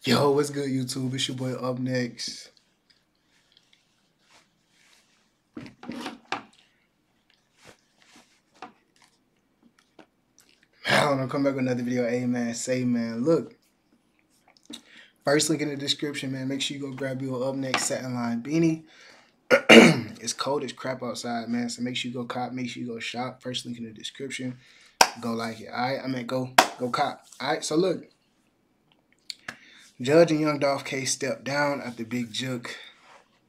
Yo, what's good, YouTube? It's your boy Up Next. I don't know, come back with another video. Hey, man, say, man, look. First link in the description, man. Make sure you go grab your Up Next satin line beanie. It's cold as crap outside, man. So make sure you go cop. Make sure you go shop. First link in the description. Go like it. All right, I mean, go cop. All right, so look. Judge and Young Dolph case stepped down after Big Jook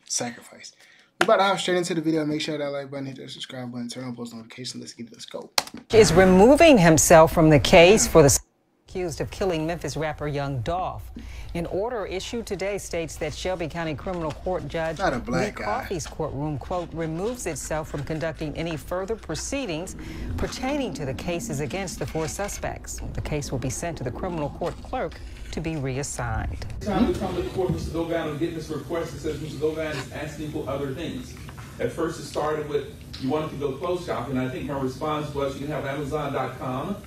sacrifice. We're about to hop straight into the video. Make sure that like button, hit that subscribe button, turn on post notifications. Let's get it. Let's go. Is removing himself from the case for the accused of killing Memphis rapper Young Dolph. An order issued today states that Shelby County Criminal Court Judge Lee Coffey's courtroom, quote, removes itself from conducting any further proceedings pertaining to the cases against the four suspects. The case will be sent to the criminal court clerk to be reassigned. Every time we come to court, Mr. Govan will get this request that says Mr. Govan is asking for other things. At first it started with, you wanted to go clothes shopping. I think my response was, you can have Amazon.com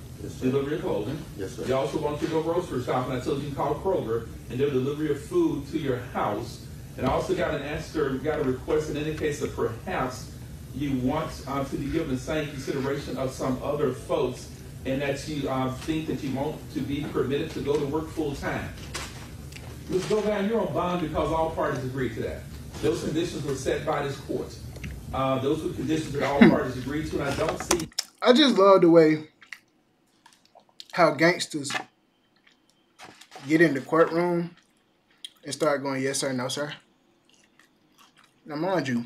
deliver your clothing. Yes, sir. You also want to go grocery shopping. I told you to call Kroger and do delivery of food to your house. And I also got an answer, got a request that indicates that perhaps you want to be given the same consideration of some other folks, and that you think that you want to be permitted to go to work full time. Mr. Govan, you're on bond because all parties agreed to that. Those conditions were set by this court. Those were conditions that all parties agreed to, and I don't see. I just love the way how gangsters get in the courtroom and start going, yes, sir, no, sir. Now, mind you,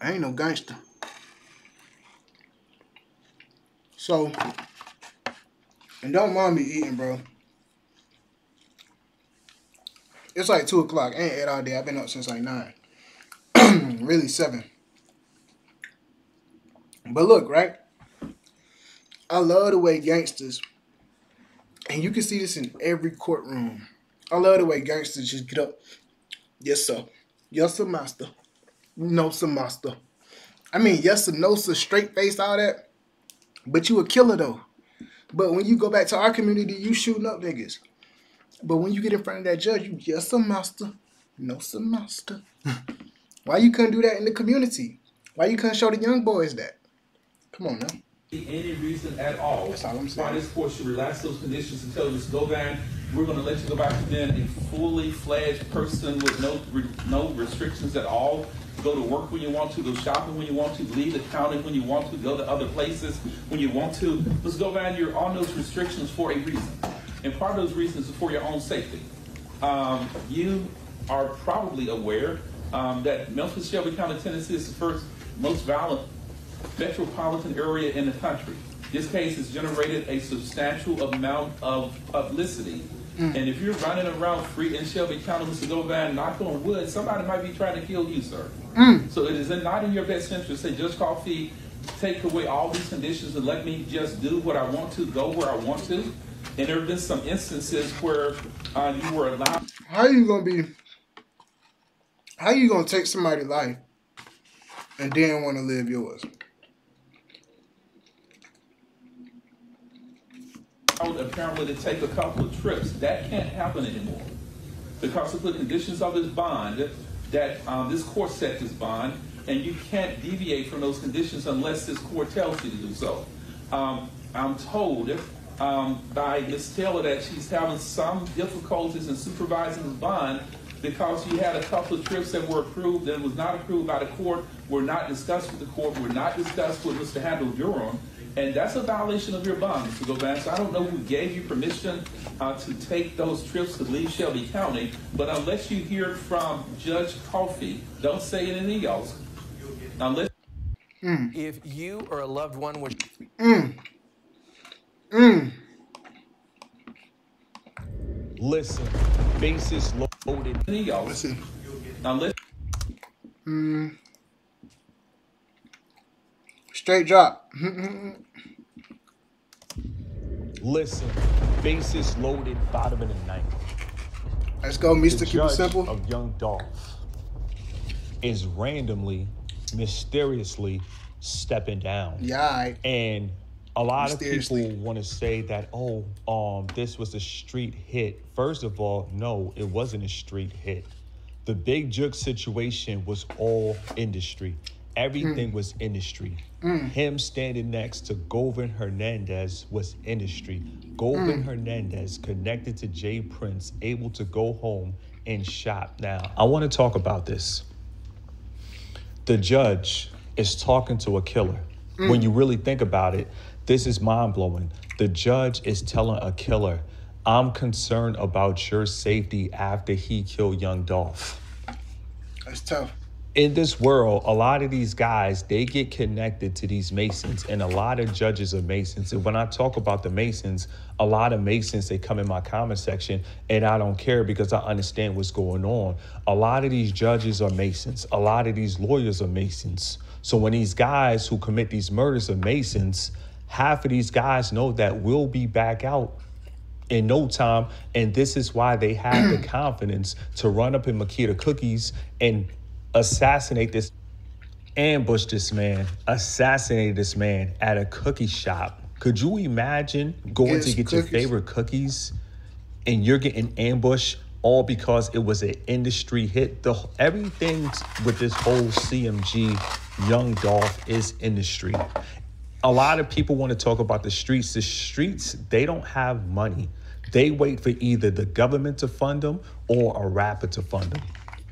I ain't no gangster. So, and don't mind me eating, bro. It's like 2 o'clock. I ain't ate all day. I've been up since like 9. Really 7. But look, right? I love the way gangsters, and you can see this in every courtroom. I love the way gangsters just get up. Yes, sir. Yes, sir, master. No, sir, master. I mean, yes, sir, no, sir, straight face, all that. But you a killer, though. But when you go back to our community, you shooting up niggas. But when you get in front of that judge, you, yes, sir, master. No, sir, master. Why you couldn't do that in the community? Why you couldn't show the young boys that? Come on now. Any reason at all why this court should relax those conditions and tell you, Mr. Govan, we're going to let you go back to being a fully fledged person with no restrictions at all. Go to work when you want to, go shopping when you want to, leave the county when you want to, go to other places when you want to. Mr. Govan, you're on those restrictions for a reason. And part of those reasons is for your own safety. You are probably aware that Memphis, Shelby County, Tennessee is the first most violent metropolitan area in the country. This case has generated a substantial amount of publicity. And if you're running around free in Shelby County, Mr. Govan, knock on wood, somebody might be trying to kill you, sir. So it is not in your best interest to say, Judge Coffey, take away all these conditions and let me just do what I want to, go where I want to. And there have been some instances where you were allowed. How you gonna take somebody's life and then want to live yours? Apparently to take a couple of trips. That can't happen anymore because of the conditions of this bond that this court set this bond, and you can't deviate from those conditions unless this court tells you to do so. I'm told by Ms. Taylor that she's having some difficulties in supervising this bond because she had a couple of trips that were approved and was not approved by the court, were not discussed with the court, were not discussed with Mr. Handel-Durham. And that's a violation of your bond, Mr. Govan. So I don't know who gave you permission to take those trips to leave Shelby County, but unless you hear from Judge Coffey, don't say anything else. Unless if you or a loved one was listen, bases loaded. Anything else. Listen. Unless Straight drop. Listen, bases loaded, bottom of the ninth. Let's go, Mr. The Keep it judge simple. of Young Dolph is randomly, mysteriously stepping down. Yeah. And A lot of people want to say that, this was a street hit. First of all, no, it wasn't a street hit. The Big Jook situation was all industry. Everything was industry. Him standing next to Govan Hernandez was industry. Govan Hernandez connected to Jay Prince, able to go home and shop. Now, I want to talk about this. The judge is talking to a killer. When you really think about it, this is mind-blowing. The judge is telling a killer, I'm concerned about your safety after he killed Young Dolph. That's tough. In this world, a lot of these guys, they get connected to these Masons, and a lot of judges are Masons. And when I talk about the Masons, a lot of Masons, they come in my comment section, and I don't care because I understand what's going on. A lot of these judges are Masons. A lot of these lawyers are Masons. So when these guys who commit these murders are Masons, half of these guys know that we'll be back out in no time. And this is why they have the confidence to run up in Makita Cookies and assassinate this, ambush this man, assassinate this man at a cookie shop. Could you imagine going to get your favorite cookies and you're getting ambushed all because it was an industry hit? Everything with this whole CMG Young Dolph is industry. A lot of people want to talk about the streets. The streets, they don't have money. They wait for either the government to fund them or a rapper to fund them.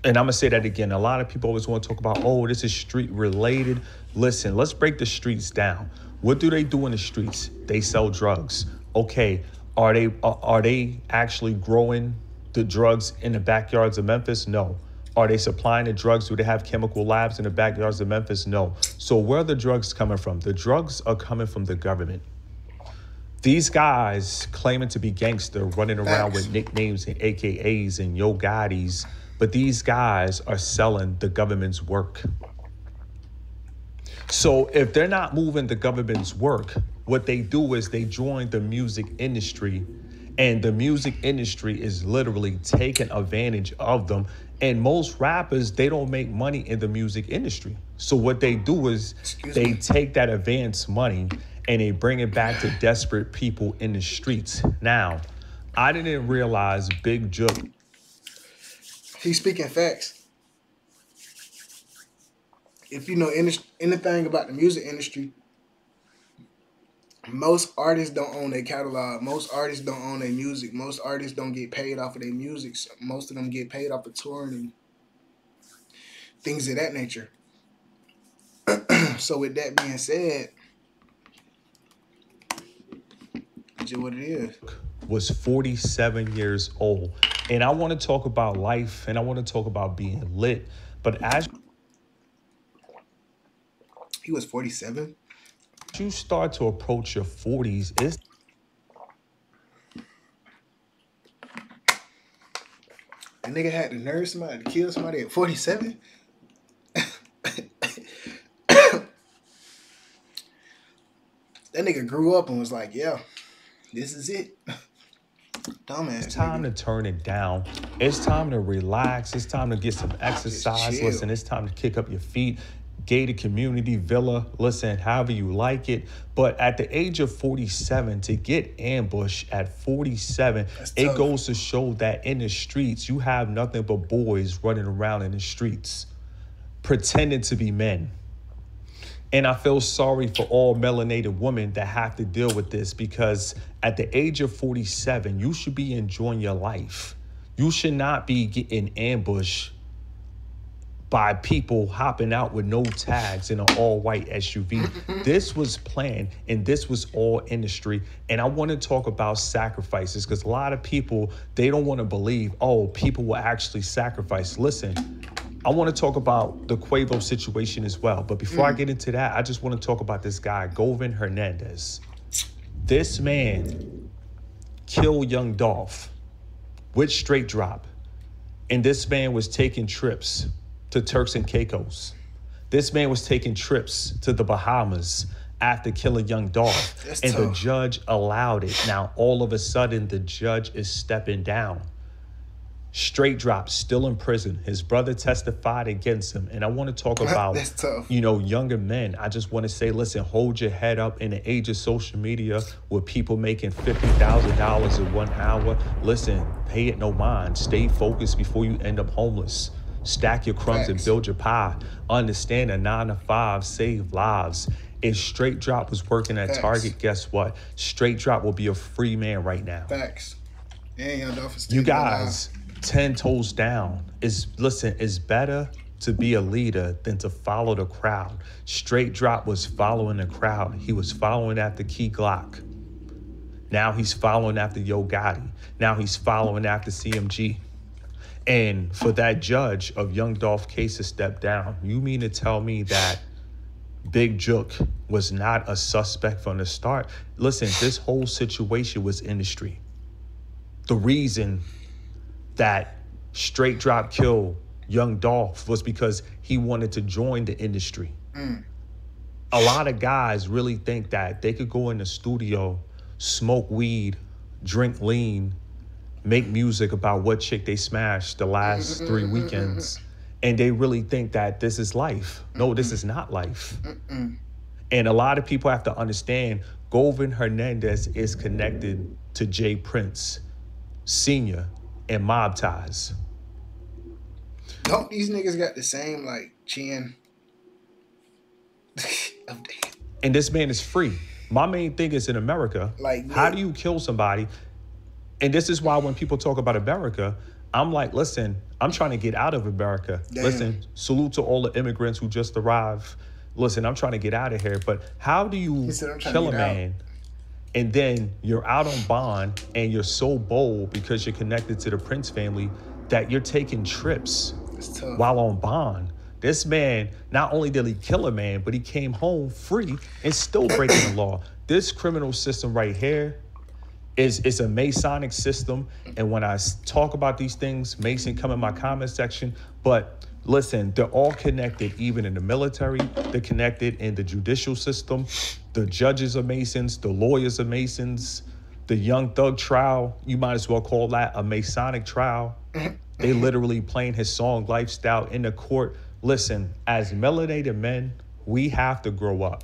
And I'm going to say that again. A lot of people always want to talk about, this is street related. Listen, let's break the streets down. What do they do in the streets? They sell drugs. Okay, are they actually growing the drugs in the backyards of Memphis? No. Are they supplying the drugs? Do they have chemical labs in the backyards of Memphis? No. So where are the drugs coming from? The drugs are coming from the government. These guys claiming to be gangster, running around with nicknames and AKAs and Yo Gottis, but these guys are selling the government's work. So if they're not moving the government's work, what they do is they join the music industry, and the music industry is literally taking advantage of them. And most rappers, they don't make money in the music industry. So what they do is they take that advance money and they bring it back to desperate people in the streets. Now, I didn't realize Big Jook. He's speaking facts. If you know anything about the music industry, most artists don't own their catalog. Most artists don't own their music. Most artists don't get paid off of their music. Most of them get paid off of touring and things of that nature. So with that being said, just what it is. Was 47 years old. And I want to talk about life and I want to talk about being lit. But as he was 47? You start to approach your 40s, a nigga had to nerve somebody to kill somebody at 47? That nigga grew up and was like, yeah, this is it. Dumbass. It's time to turn it down. It's time to relax. It's time to get some exercise. Listen, it's time to kick up your feet. Gated community, villa, listen, however you like it. But at the age of 47, to get ambushed at 47, it goes to show that in the streets, you have nothing but boys running around in the streets, pretending to be men. And I feel sorry for all melanated women that have to deal with this, because at the age of 47, you should be enjoying your life. You should not be getting ambushed by people hopping out with no tags in an all-white SUV. This was planned, and this was all industry. And I want to talk about sacrifices, because a lot of people, they don't want to believe, people will actually sacrifice. Listen, I want to talk about the Quavo situation as well. But before I get into that, I just want to talk about this guy, Govan Hernandez. This man killed Young Dolph with straight drop. And this man was taking trips to Turks and Caicos. This man was taking trips to the Bahamas after killing Young Dolph. And the judge allowed it. Now, all of a sudden, the judge is stepping down. Straight Drop still in prison. His brother testified against him. And I want to talk about, That's tough. you know, younger men. I just want to say, listen, hold your head up in the age of social media with people making $50,000 in 1 hour. Listen, pay it no mind. Stay focused before you end up homeless. Stack your crumbs and build your pie. Understand a 9 to 5 save lives. If Straight Drop was working at Target, guess what? Straight Drop will be a free man right now. Facts. And Young Dolph is still you guys, 10 toes down. Listen, it's better to be a leader than to follow the crowd. Straight Drop was following the crowd. He was following after Key Glock. Now he's following after Yo Gotti. Now he's following after CMG. And for that judge of Young Dolph case to step down, you mean to tell me that Big Jook was not a suspect from the start? Listen, this whole situation was industry. The reason that Straight Drop killed Young Dolph was because he wanted to join the industry. A lot of guys really think that they could go in the studio, smoke weed, drink lean, make music about what chick they smashed the last 3 weekends, and they really think that this is life. No, this is not life. And a lot of people have to understand Govan Hernandez is connected to Jay Prince Sr. and mob ties. Don't these niggas got the same, like, chin? And this man is free. My main thing is in America, like, how do you kill somebody? And this is why when people talk about America, I'm like, listen, I'm trying to get out of America. Damn. Listen, salute to all the immigrants who just arrived. Listen, I'm trying to get out of here. But how do you kill a man and then you're out on bond and you're so bold because you're connected to the Prince family that you're taking trips while on bond? This man, not only did he kill a man, but he came home free and still breaking the law. This criminal system right here is a Masonic system. And when I talk about these things, Mason, come in my comment section. But listen, they're all connected, even in the military. They're connected in the judicial system. The judges are Masons. The lawyers are Masons. The Young Thug trial, you might as well call that a Masonic trial. They literally playing his song Lifestyle in the court. Listen, as melanated men, we have to grow up.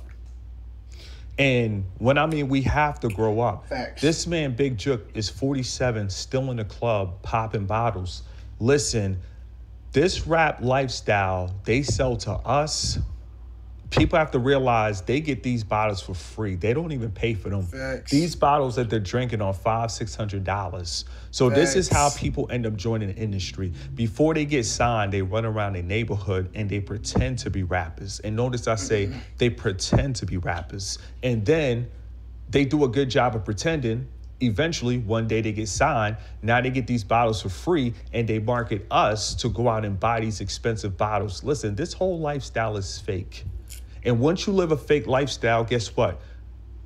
And when I mean we have to grow up, this man, Big Jook, is 47, still in the club, popping bottles. Listen, this rap lifestyle they sell to us, people have to realize they get these bottles for free. They don't even pay for them. These bottles that they're drinking are $500-$600. So this is how people end up joining the industry. Before they get signed, they run around their neighborhood and they pretend to be rappers. And notice I say they pretend to be rappers. And then they do a good job of pretending. Eventually, one day they get signed. Now they get these bottles for free and they market us to go out and buy these expensive bottles. Listen, this whole lifestyle is fake. And once you live a fake lifestyle, guess what?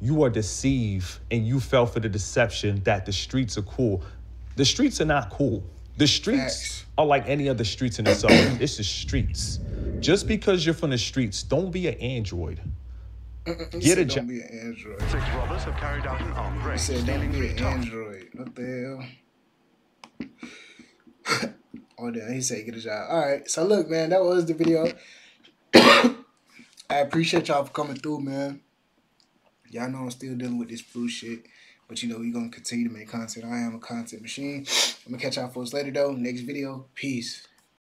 You are deceived and you fell for the deception that the streets are cool. The streets are not cool. The streets are like any other streets in the suburbs. It's the streets. Just because you're from the streets, don't be an android. Get a job. Don't be an android. 6 robbers have carried out an armed raid, stealing 3 android. What the hell? Oh, damn, he said get a job. All right, so look, man, that was the video. I appreciate y'all for coming through, man. Y'all know I'm still dealing with this flu shit. But, you know, we're going to continue to make content. I am a content machine. I'm going to catch y'all folks later, though. Next video. Peace.